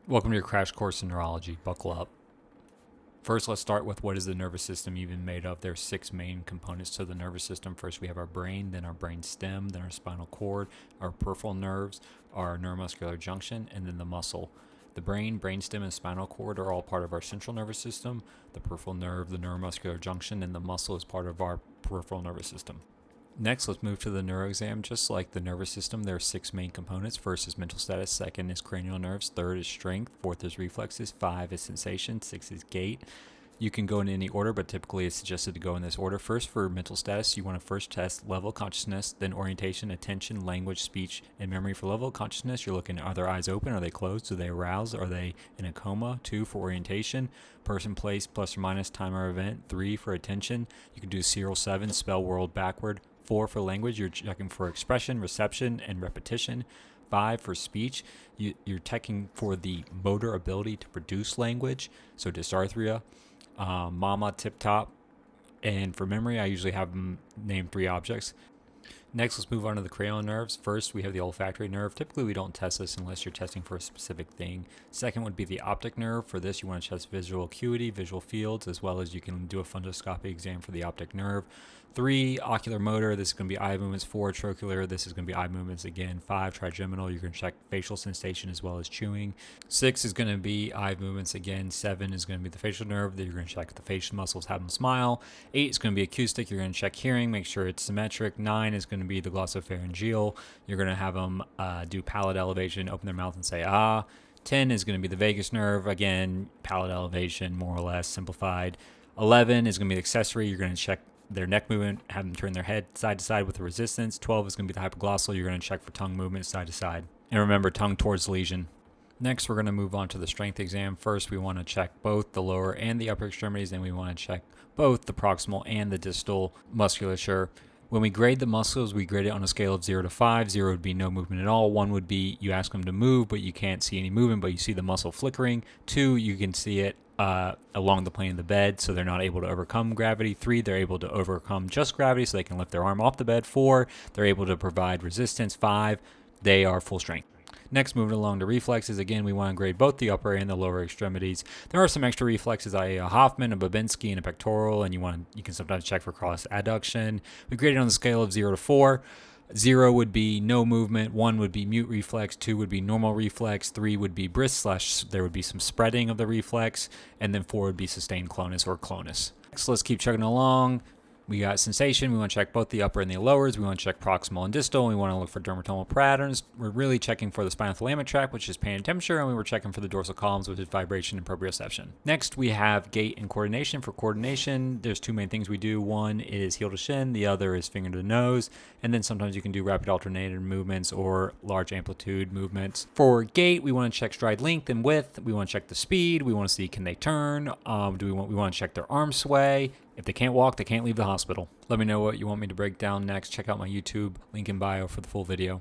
Welcome to your crash course in neurology. Buckle up. First, let's start with what is the nervous system even made of. There are 6 main components to the nervous system. First, we have our brain, then our brain stem, then our spinal cord, our peripheral nerves, our neuromuscular junction, and then the muscle. The brain, brainstem, and spinal cord are all part of our central nervous system. The peripheral nerve, the neuromuscular junction, and the muscle is part of our peripheral nervous system. Next, let's move to the neuro exam. Just like the nervous system, there are 6 main components. First is mental status, second is cranial nerves, third is strength, fourth is reflexes, 5 is sensation, 6 is gait. You can go in any order, but typically it's suggested to go in this order. First, for mental status, you want to first test level of consciousness, then orientation, attention, language, speech, and memory. For level of consciousness, you're looking, are their eyes open? Are they closed? Do they arouse? Are they in a coma? 2 for orientation, person, place, plus or minus, time or event. 3 for attention. You can do serial 7, spell world backward. 4 for language, you're checking for expression, reception, and repetition. 5 for speech, you're checking for the motor ability to produce language, so dysarthria, mama, tip top. And for memory, I usually have them name 3 objects. Next, let's move on to the cranial nerves. First, we have the olfactory nerve. Typically, we don't test this unless you're testing for a specific thing. Second would be the optic nerve. For this, you want to test visual acuity, visual fields, as well as you can do a fundoscopy exam for the optic nerve. 3, ocular motor. This is going to be eye movements. 4, trochlear. This is going to be eye movements again. 5, trigeminal. You're going to check facial sensation as well as chewing. 6 is going to be eye movements again. 7 is going to be the facial nerve. That you're going to check the facial muscles, have them smile. 8 is going to be acoustic. You're going to check hearing, make sure it's symmetric. 9 is going to be the glossopharyngeal. You're going to have them do palate elevation, open their mouth and say ah. 10 is going to be the vagus nerve. Again, palate elevation, more or less simplified. 11 is going to be the accessory. You're going to check their neck movement, have them turn their head side to side with the resistance. 12 is going to be the hypoglossal. You're going to check for tongue movement side to side. And remember, tongue towards the lesion. Next, we're going to move on to the strength exam. First, we want to check both the lower and the upper extremities. Then we want to check both the proximal and the distal musculature. When we grade the muscles, we grade it on a scale of 0 to 5. 0 would be no movement at all. 1 would be you ask them to move, but you can't see any movement, but you see the muscle flickering. 2, you can see it along the plane of the bed, so they're not able to overcome gravity. 3, they're able to overcome just gravity, so they can lift their arm off the bed. 4, they're able to provide resistance. 5, they are full strength. Next, moving along to reflexes. Again, we want to grade both the upper and the lower extremities. There are some extra reflexes, i.e. a Hoffman, a Babinski, and a pectoral, and you can sometimes check for cross adduction. We grade it on the scale of 0 to 4. 0 would be no movement, 1 would be mute reflex, 2 would be normal reflex, 3 would be brisk / there would be some spreading of the reflex, and then 4 would be sustained clonus or clonus. Next, let's keep chugging along. We got sensation. We want to check both the upper and the lowers. We want to check proximal and distal. We want to look for dermatomal patterns. We're really checking for the spinothalamic tract, which is pain and temperature, and we were checking for the dorsal columns, which is vibration and proprioception. Next, we have gait and coordination. For coordination, there's 2 main things we do. One is heel to shin. The other is finger to nose. And then sometimes you can do rapid alternated movements or large amplitude movements. For gait, we want to check stride length and width. We want to check the speed. We want to see, can they turn? We want to check their arm sway. If they can't walk, they can't leave the hospital. Let me know what you want me to break down next. Check out my YouTube, link in bio for the full video.